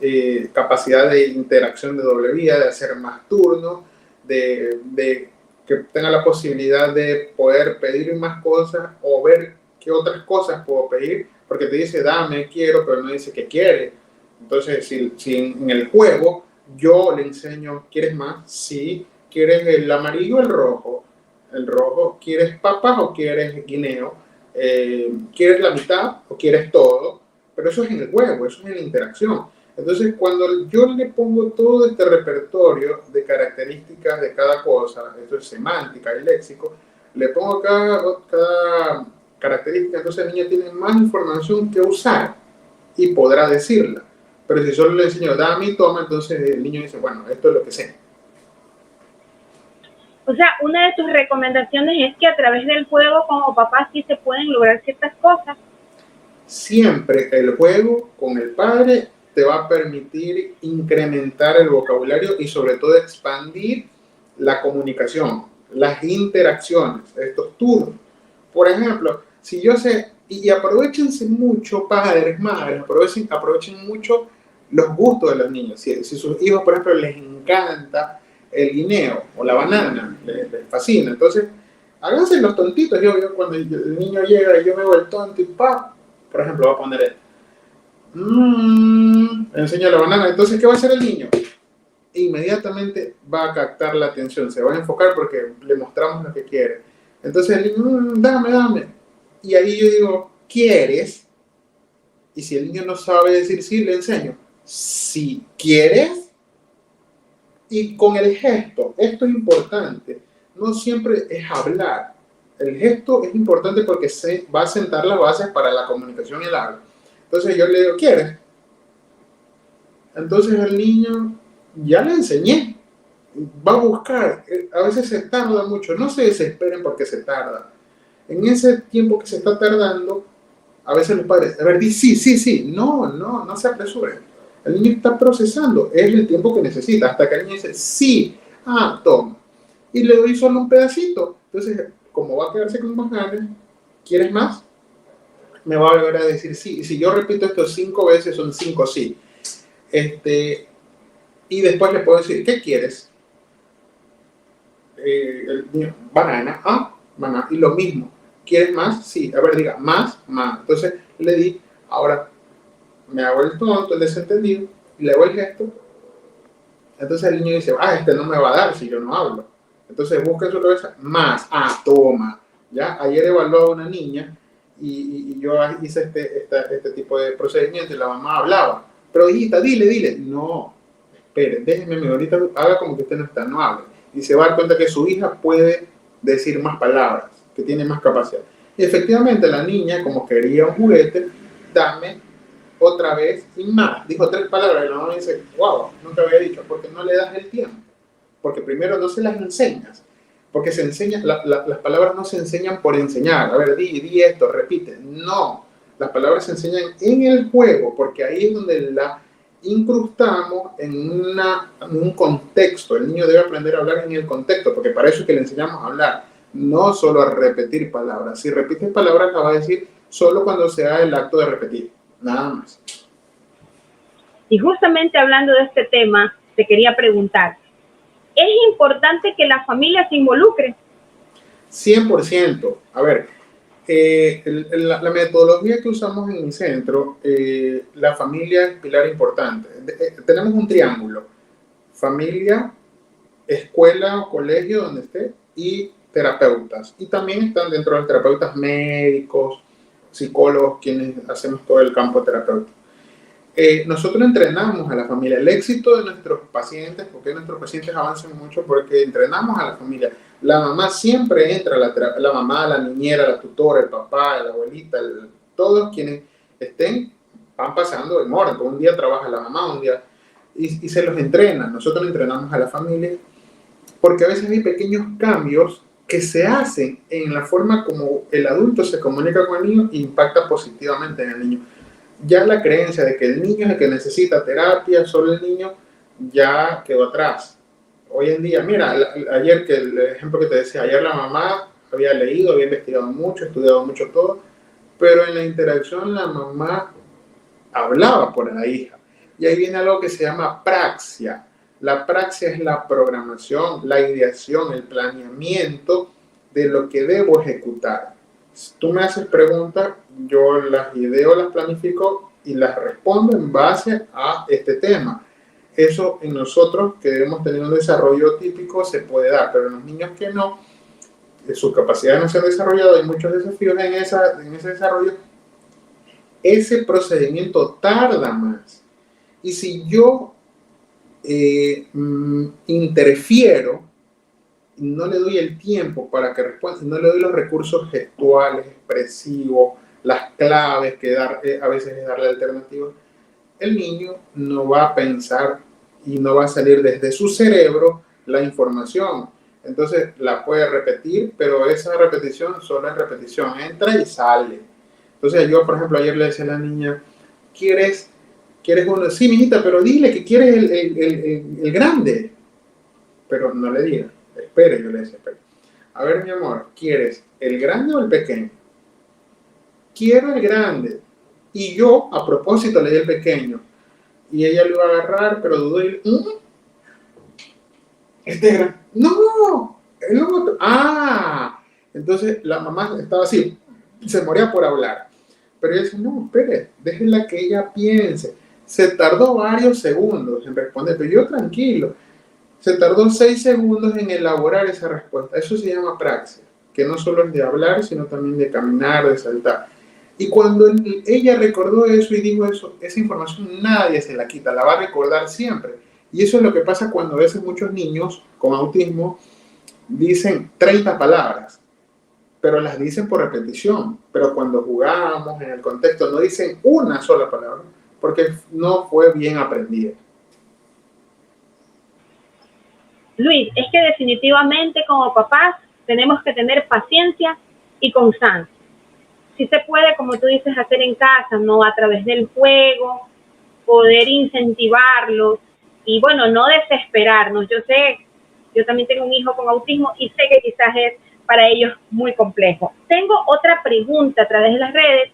capacidad de interacción de doble vía, de hacer más turnos, de que tenga la posibilidad de poder pedir más cosas o ver qué otras cosas puedo pedir, porque te dice dame, quiero, pero no dice que quiere. Entonces, si en el juego yo le enseño, ¿quieres más? Sí. ¿Quieres el amarillo o el rojo? El rojo. ¿Quieres papas o quieres guineo? ¿Quieres la mitad o quieres todo? Pero eso es en el juego, eso es en la interacción. Entonces, cuando yo le pongo todo este repertorio de características de cada cosa, esto es semántica y léxico, le pongo cada característica, entonces el niño tiene más información que usar y podrá decirla. Pero si solo le enseño dame y toma, entonces el niño dice, bueno, esto es lo que sé. O sea, una de tus recomendaciones es que a través del juego como papá sí se pueden lograr ciertas cosas. Siempre el juego con el padre te va a permitir incrementar el vocabulario y sobre todo expandir la comunicación, las interacciones, estos turnos. Por ejemplo, si yo sé, y aprovechense mucho, padres, madres, aprovechen mucho los gustos de los niños. Si sus hijos, por ejemplo, les encanta el guineo o la banana, les fascina. Entonces, háganse los tontitos. Yo cuando el niño llega y yo me hago el tonto y por ejemplo, va a poner enseño la banana. Entonces, ¿qué va a hacer el niño? Inmediatamente va a captar la atención, se va a enfocar porque le mostramos lo que quiere. Entonces el niño, dame. Y ahí yo digo, ¿quieres? Y si el niño no sabe decir sí, le enseño. Si quieres, Y con el gesto, esto es importante, no siempre es hablar. El gesto es importante porque se va a sentar las bases para la comunicación y el habla. Entonces yo le digo, ¿quieres? Entonces el niño, ya le enseñé, va a buscar, a veces se tarda mucho, no se desesperen porque se tarda. En ese tiempo que se está tardando, a veces los padres, a ver, di sí, sí, sí, no se apresuren. El niño está procesando, es el tiempo que necesita, hasta que el niño dice, sí, toma. Y le doy solo un pedacito. Entonces, como va a quedarse con más ganas, ¿quieres más? Me va a volver a decir sí. Y si yo repito esto 5 veces, son 5 sí. Y después le puedo decir, ¿qué quieres? El niño, banana, banana. Y lo mismo, ¿quieres más? Sí. A ver, diga, más. Entonces le di, ahora me hago el tonto, el desentendido, y le hago el gesto. Entonces el niño dice, este no me va a dar si yo no hablo. Entonces busca en su cabeza, más, toma. ¿Ya? Ayer evaluó a una niña y yo hice este tipo de procedimiento y la mamá hablaba. Pero hijita, dile. No, espere, déjeme, ahorita haga como que usted no está, no hable. Y se va a dar cuenta que su hija puede decir más palabras, que tiene más capacidad. Y efectivamente la niña, como quería un juguete, dame otra vez y más. Dijo 3 palabras y la mamá dice, wow, nunca había dicho, porque no le das el tiempo. Porque primero no se las enseñas. Porque se enseña, las palabras no se enseñan por enseñar. A ver, di esto, repite. No, las palabras se enseñan en el juego, porque ahí es donde la incrustamos en un contexto. El niño debe aprender a hablar en el contexto, porque para eso es que le enseñamos a hablar, no solo a repetir palabras. Si repites palabras, la va a decir solo cuando se haga el acto de repetir, nada más. Y justamente hablando de este tema, te quería preguntar, ¿es importante que la familia se involucre? 100%. A ver, la metodología que usamos en mi centro, la familia es pilar importante. Tenemos un triángulo: familia, escuela o colegio donde esté, y terapeutas. Y también están dentro de los terapeutas médicos, psicólogos, quienes hacemos todo el campo terapéutico. Nosotros entrenamos a la familia. El éxito de nuestros pacientes, porque nuestros pacientes avanzan mucho porque entrenamos a la familia. La mamá siempre entra, la mamá, la niñera, la tutora, el papá, la abuelita, todos quienes estén van pasando el muerto. Un día trabaja la mamá, un día, y se los entrena. Nosotros entrenamos a la familia porque a veces hay pequeños cambios que se hacen en la forma como el adulto se comunica con el niño e impacta positivamente en el niño. Ya la creencia de que el niño es el que necesita terapia, solo el niño, ya quedó atrás. Hoy en día, mira, ayer, que el ejemplo que te decía, ayer la mamá había leído, había investigado mucho, estudiado mucho todo, pero en la interacción la mamá hablaba por la hija. Y ahí viene algo que se llama praxia. La praxia es la programación, la ideación, el planeamiento de lo que debo ejecutar. Si tú me haces preguntas, yo las ideo, las planifico y las respondo en base a este tema. Eso en nosotros que hemos tenido un desarrollo típico se puede dar, pero en los niños que no, sus capacidades no se han desarrollado, hay muchos desafíos en ese desarrollo. Ese procedimiento tarda más. Y si yo interfiero, no le doy el tiempo para que responda, no le doy los recursos gestuales, expresivos, las claves que a veces es darle alternativas, el niño no va a pensar y no va a salir desde su cerebro la información. Entonces la puede repetir, pero esa repetición solo es repetición, entra y sale. Entonces yo, por ejemplo, ayer le decía a la niña, ¿quieres uno? Sí, mijita, pero dile que quieres el grande. Pero no le diga. Espere, yo le decía, espere. A ver, mi amor, ¿quieres el grande o el pequeño? Quiero el grande. Y yo, a propósito, le di el pequeño. Y ella lo iba a agarrar, pero dudó y este grande. ¡No! El otro. Entonces la mamá estaba así, se moría por hablar. Pero ella dice, no, espere, déjenla que ella piense. Se tardó varios segundos en responder, pero yo tranquilo. Se tardó 6 segundos en elaborar esa respuesta. Eso se llama praxis, que no solo es de hablar, sino también de caminar, de saltar. Y cuando ella recordó eso y dijo eso, esa información nadie se la quita, la va a recordar siempre. Y eso es lo que pasa cuando a veces muchos niños con autismo dicen 30 palabras, pero las dicen por repetición. Pero cuando jugamos en el contexto no dicen una sola palabra, porque no fue bien aprendida. Luis, es que definitivamente como papás tenemos que tener paciencia y constancia. Si se puede, como tú dices, hacer en casa, ¿no? A través del juego, poder incentivarlos y bueno, no desesperarnos. Yo sé, yo también tengo un hijo con autismo y sé que quizás es para ellos muy complejo. Tengo otra pregunta a través de las redes.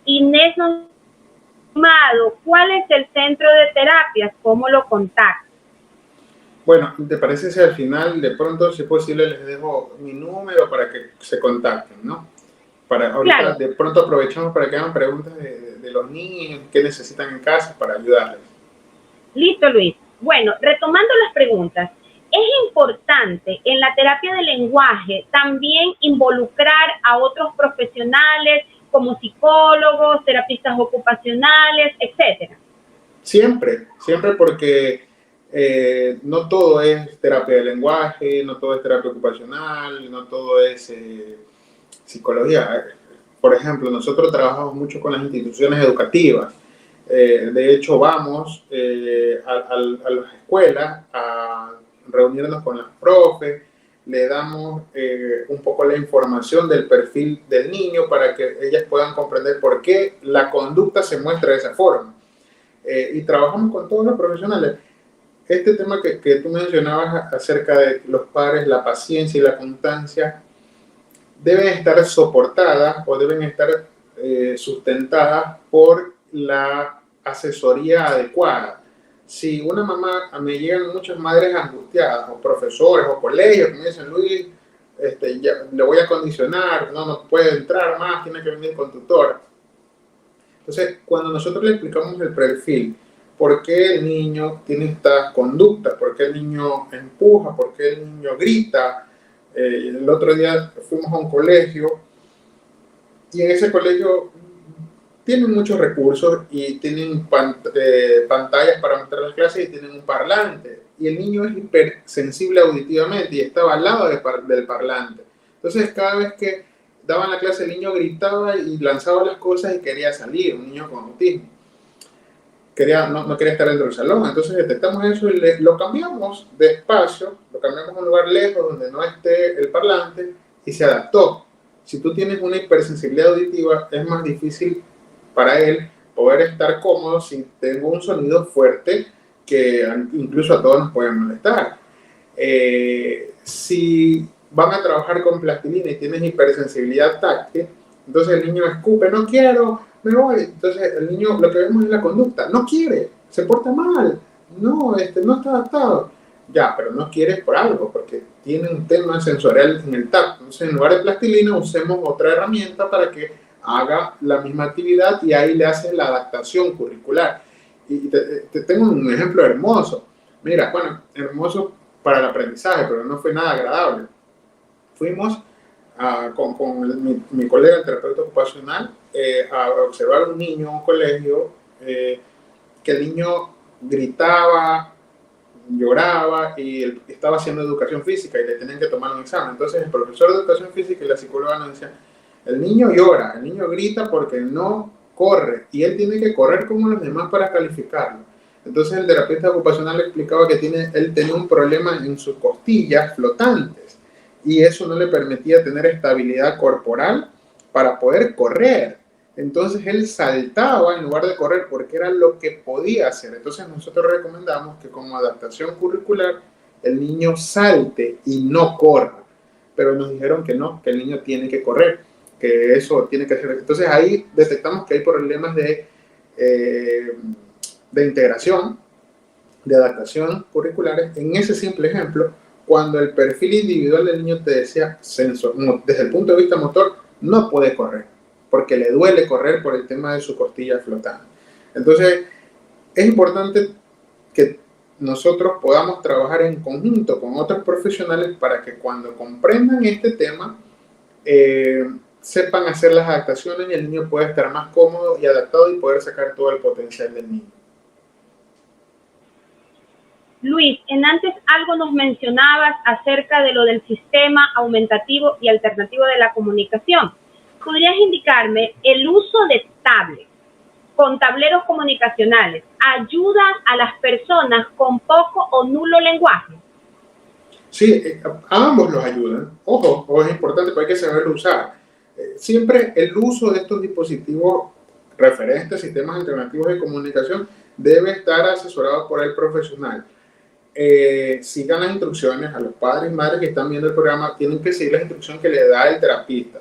Inés Nomado, ¿cuál es el centro de terapias? ¿Cómo lo contacto? Bueno, ¿te parece si al final de pronto, si es posible, les dejo mi número para que se contacten, ¿no? Para ahorita Claro, de pronto aprovechamos para que hagan preguntas de los niños, qué necesitan en casa para ayudarles. listo, Luis. Bueno, retomando las preguntas, es importante en la terapia del lenguaje también involucrar a otros profesionales como psicólogos, terapistas ocupacionales, etcétera. Siempre, siempre porque no todo es terapia de lenguaje, no todo es terapia ocupacional, no todo es psicología. Por ejemplo, nosotros trabajamos mucho con las instituciones educativas. De hecho, vamos a las escuelas a reunirnos con los profes, le damos un poco la información del perfil del niño para que ellas puedan comprender por qué la conducta se muestra de esa forma. Y trabajamos con todos los profesionales. Este tema que tú mencionabas acerca de los padres, la paciencia y la constancia, deben estar soportadas o deben estar sustentadas por la asesoría adecuada. Si una mamá, me llegan muchas madres angustiadas, o profesores, o colegios que me dicen, Luis, ya, le voy a condicionar, no puede entrar más, tiene que venir con tutor. Entonces, cuando nosotros le explicamos el perfil, por qué el niño tiene esta conducta, por qué el niño empuja, por qué el niño grita. El otro día fuimos a un colegio y en ese colegio tienen muchos recursos y tienen pantallas para mostrar las clases y tienen un parlante. Y el niño es hipersensible auditivamente y estaba al lado del parlante. Entonces, cada vez que daban la clase, el niño gritaba y lanzaba las cosas y quería salir, un niño con autismo. No quería estar dentro del salón. Entonces detectamos eso y lo cambiamos de espacio, lo cambiamos a un lugar lejos donde no esté el parlante y se adaptó. Si tú tienes una hipersensibilidad auditiva, es más difícil para él poder estar cómodo si tengo un sonido fuerte que incluso a todos nos puede molestar. Si van a trabajar con plastilina y tienes hipersensibilidad táctil, entonces el niño escupe, no quiero, me voy. Entonces el niño, lo que vemos es la conducta, no quiere, se porta mal, no está adaptado. Ya, pero no quiere por algo, porque tiene un tema sensorial en el tacto. Entonces en lugar de plastilina usemos otra herramienta para que haga la misma actividad y ahí le hacen la adaptación curricular. Y te tengo un ejemplo hermoso. Mira, bueno, hermoso para el aprendizaje, pero no fue nada agradable. Fuimos con mi colega, el terapeuta ocupacional, a observar a un niño en un colegio, que el niño gritaba, lloraba y él estaba haciendo educación física y le tenían que tomar un examen. Entonces el profesor de educación física y la psicóloga nos decían, el niño llora, el niño grita porque no corre y él tiene que correr como los demás para calificarlo. Entonces el terapeuta ocupacional le explicaba que él tenía un problema en sus costillas flotantes y eso no le permitía tener estabilidad corporal para poder correr. Entonces él saltaba en lugar de correr porque era lo que podía hacer. Entonces nosotros recomendamos que como adaptación curricular el niño salte y no corra. Pero nos dijeron que no, que el niño tiene que correr, que eso tiene que ser. Entonces ahí detectamos que hay problemas de integración, de adaptación curriculares. En ese simple ejemplo, cuando el perfil individual del niño te decía, desde el punto de vista motor, no puede correr, porque le duele correr por el tema de su costilla flotante. Entonces, es importante que nosotros podamos trabajar en conjunto con otros profesionales para que cuando comprendan este tema, sepan hacer las adaptaciones y el niño pueda estar más cómodo y adaptado y poder sacar todo el potencial del niño. Luis, en antes algo nos mencionabas acerca de lo del sistema aumentativo y alternativo de la comunicación. ¿Podrías indicarme el uso de tablets con tableros comunicacionales ayuda a las personas con poco o nulo lenguaje? Sí, a ambos los ayudan. Ojo, es importante, pero hay que saberlo usar. Siempre el uso de estos dispositivos referentes a sistemas alternativos de comunicación debe estar asesorado por el profesional. Sigan las instrucciones a los padres y madres que están viendo el programa, tienen que seguir las instrucciones que le da el terapista.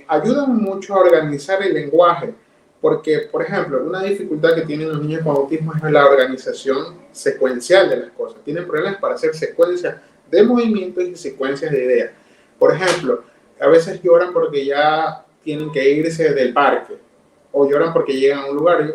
Ayudan mucho a organizar el lenguaje, porque, por ejemplo, una dificultad que tienen los niños con autismo es la organización secuencial de las cosas. Tienen problemas para hacer secuencias de movimientos y secuencias de ideas. Por ejemplo, a veces lloran porque ya tienen que irse del parque, o lloran porque llegan a un lugar.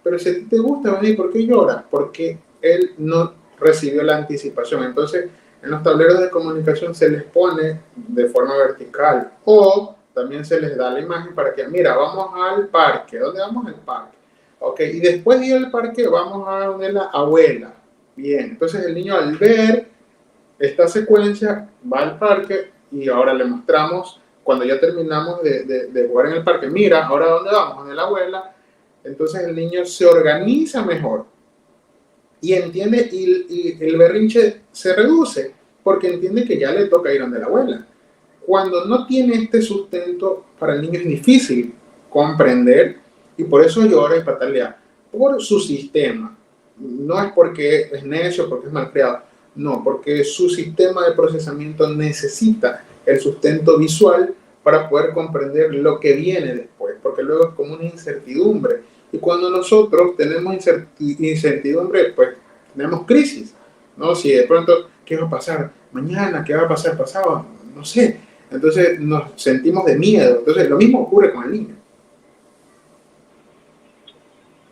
Pero si te gusta venir, ¿por qué lloras? Porque él no recibió la anticipación. Entonces, en los tableros de comunicación se les pone de forma vertical o también se les da la imagen para que, mira, vamos al parque. ¿Dónde vamos? Al parque. Ok, y después de ir al parque vamos a donde la abuela. Bien, entonces el niño al ver esta secuencia va al parque y ahora le mostramos, cuando ya terminamos de jugar en el parque, mira, ahora ¿dónde vamos? Donde la abuela. Entonces el niño se organiza mejor y entiende, y el berrinche se reduce porque entiende que ya le toca ir donde la abuela. Cuando no tiene este sustento, para el niño es difícil comprender y por eso llora y patalea por su sistema. No es porque es necio, porque es malcriado, no, porque su sistema de procesamiento necesita el sustento visual para poder comprender lo que viene después, porque luego es como una incertidumbre. Y cuando nosotros tenemos incertidumbre, pues tenemos crisis, ¿no? Si de pronto, ¿qué va a pasar mañana? ¿Qué va a pasar pasado? No sé. Entonces nos sentimos de miedo. Entonces lo mismo ocurre con el niño.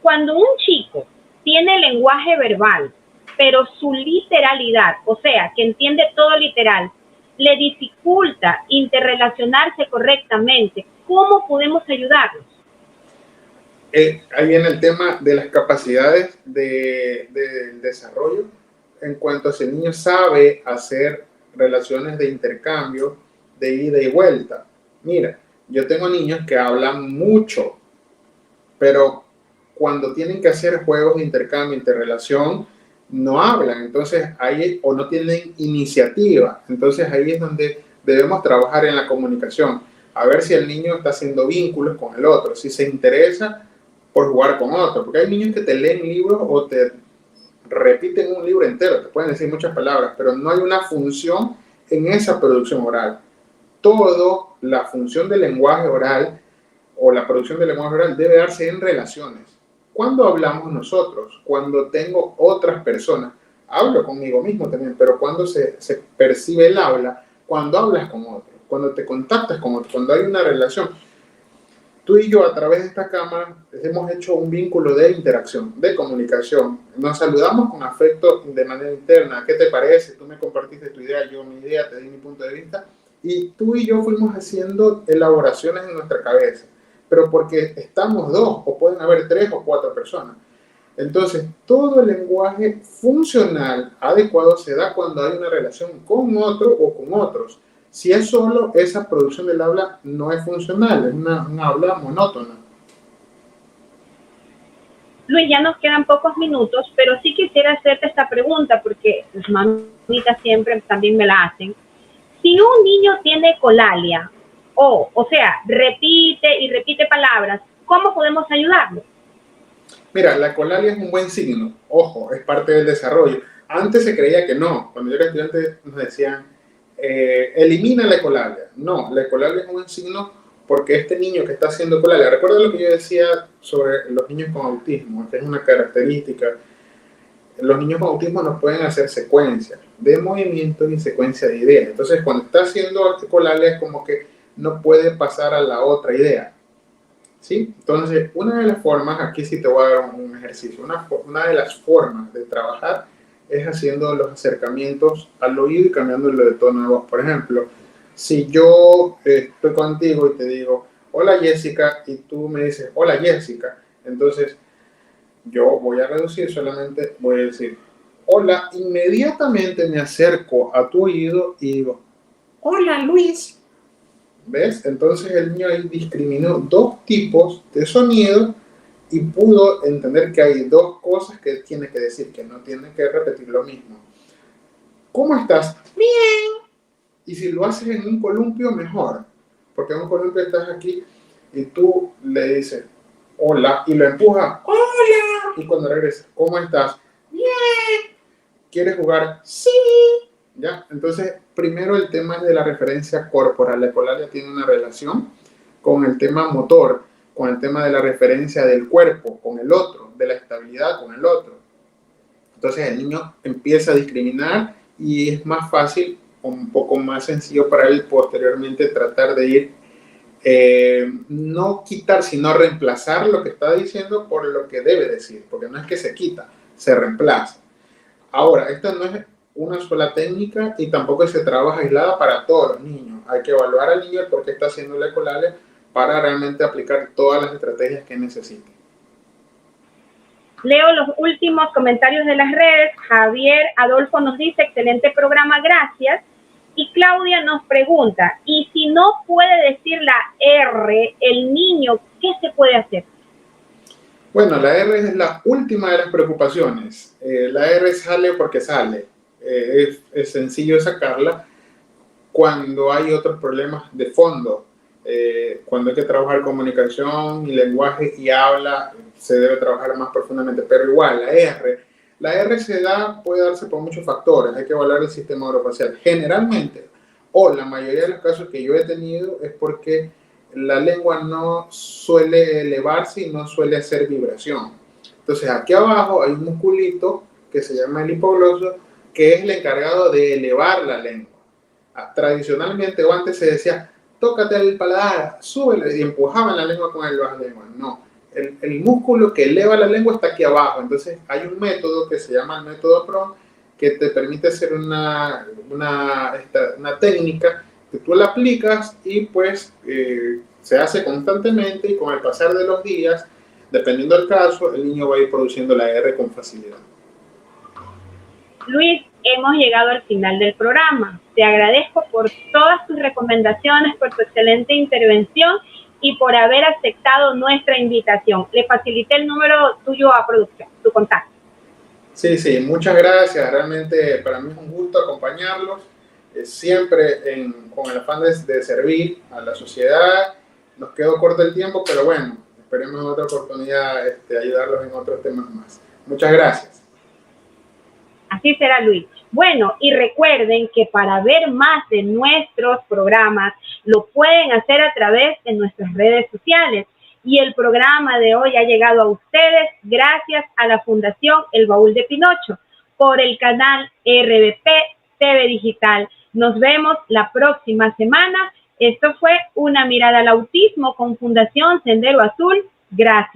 Cuando un chico tiene lenguaje verbal, pero su literalidad, o sea, que entiende todo literal, le dificulta interrelacionarse correctamente, ¿cómo podemos ayudarlos? Ahí viene el tema de las capacidades del desarrollo en cuanto a si el niño sabe hacer relaciones de intercambio, de ida y vuelta. Mira, yo tengo niños que hablan mucho, pero cuando tienen que hacer juegos de intercambio, interrelación, no hablan, entonces ahí, o no tienen iniciativa, entonces ahí es donde debemos trabajar en la comunicación, a ver si el niño está haciendo vínculos con el otro, si se interesa por jugar con otro, porque hay niños que te leen libros o te repiten un libro entero, te pueden decir muchas palabras, pero no hay una función en esa producción oral. Todo, la función del lenguaje oral o la producción del lenguaje oral debe darse en relaciones. ¿Cuándo hablamos nosotros? Cuando tengo otras personas. Hablo conmigo mismo también, pero cuando se percibe el habla, cuando hablas con otro, cuando te contactas con otro, cuando hay una relación. Tú y yo a través de esta cámara hemos hecho un vínculo de interacción, de comunicación. Nos saludamos con afecto de manera interna. ¿Qué te parece? Tú me compartiste tu idea, yo mi idea, te di mi punto de vista. Y tú y yo fuimos haciendo elaboraciones en nuestra cabeza. Pero porque estamos dos, o pueden haber 3 o 4 personas. Entonces, todo el lenguaje funcional adecuado se da cuando hay una relación con otro o con otros. Si es solo, esa producción del habla no es funcional, es una habla monótona. Luis, ya nos quedan pocos minutos, pero sí quisiera hacerte esta pregunta porque las mamitas siempre también me la hacen. Si un niño tiene colalia, o sea, repite y repite palabras, ¿cómo podemos ayudarlo? Mira, la colalia es un buen signo, ojo, es parte del desarrollo. Antes se creía que no, cuando yo era estudiante nos decían, elimina la ecolalia. No, la ecolalia es un buen signo porque este niño que está haciendo ecolalia, recuerda lo que yo decía sobre los niños con autismo, que es una característica. Los niños con autismo no pueden hacer secuencias de movimientos y secuencia de ideas. Entonces, cuando está haciendo ecolalia es como que no puede pasar a la otra idea. ¿Sí? Entonces, una de las formas, aquí sí te voy a dar un ejercicio, una de las formas de trabajar es haciendo los acercamientos al oído y cambiándolo de tono de voz. Por ejemplo, si yo estoy contigo y te digo, hola Jessica, y tú me dices, hola Jessica, entonces yo voy a reducir, solamente voy a decir, hola, inmediatamente me acerco a tu oído y digo, hola Luis. ¿Ves? Entonces el niño ahí discriminó dos tipos de sonido y pudo entender que hay dos cosas que tiene que decir, que no tiene que repetir lo mismo. ¿Cómo estás? Bien. Y si lo haces en un columpio, mejor. Porque en un columpio estás aquí y tú le dices, hola, y lo empujas, hola. Y cuando regresas, ¿cómo estás? Bien. ¿Quieres jugar? Sí. ¿Ya? Entonces, primero el tema es de la referencia corporal. La ecolalia tiene una relación con el tema motor, con el tema de la referencia del cuerpo con el otro, de la estabilidad con el otro. Entonces el niño empieza a discriminar y es más fácil, un poco más sencillo para él posteriormente tratar de ir, no quitar, sino reemplazar lo que está diciendo por lo que debe decir, porque no es que se quita, se reemplaza. Ahora, esta no es una sola técnica y tampoco se trabaja aislada para todos los niños. Hay que evaluar al niño el por qué está haciendo la ecolalia para realmente aplicar todas las estrategias que necesite. Leo los últimos comentarios de las redes. Javier Adolfo nos dice, excelente programa, gracias. Y Claudia nos pregunta, ¿y si no puede decir la R, el niño, qué se puede hacer? Bueno, la R es la última de las preocupaciones. La R sale porque sale. Es sencillo sacarla cuando hay otros problemas de fondo. Cuando hay que trabajar comunicación y lenguaje y habla, se debe trabajar más profundamente. Pero igual, la R puede darse por muchos factores. Hay que evaluar el sistema orofacial. Generalmente, o la mayoría de los casos que yo he tenido, es porque la lengua no suele elevarse y no suele hacer vibración. Entonces, aquí abajo hay un musculito que se llama el hipogloso, que es el encargado de elevar la lengua. Tradicionalmente o antes se decía, tócate el paladar, súbele, y empujaban la lengua con el bajo lengua. No, el músculo que eleva la lengua está aquí abajo. Entonces hay un método que se llama el método PROM que te permite hacer una técnica que tú la aplicas y pues se hace constantemente y con el pasar de los días, dependiendo del caso, el niño va a ir produciendo la R con facilidad. Luis, hemos llegado al final del programa. Te agradezco por todas tus recomendaciones, por tu excelente intervención y por haber aceptado nuestra invitación. Le facilité el número tuyo a producción, tu contacto. Sí, muchas gracias. Realmente para mí es un gusto acompañarlos, siempre con el afán de servir a la sociedad. Nos quedó corto el tiempo, pero bueno, esperemos en otra oportunidad ayudarlos en otros temas más. Muchas gracias. Así será, Luis. Bueno, y recuerden que para ver más de nuestros programas, lo pueden hacer a través de nuestras redes sociales. Y el programa de hoy ha llegado a ustedes gracias a la Fundación El Baúl de Pinocho por el canal RBP TV Digital. Nos vemos la próxima semana. Esto fue Una Mirada al Autismo con Fundación Sendero Azul. Gracias.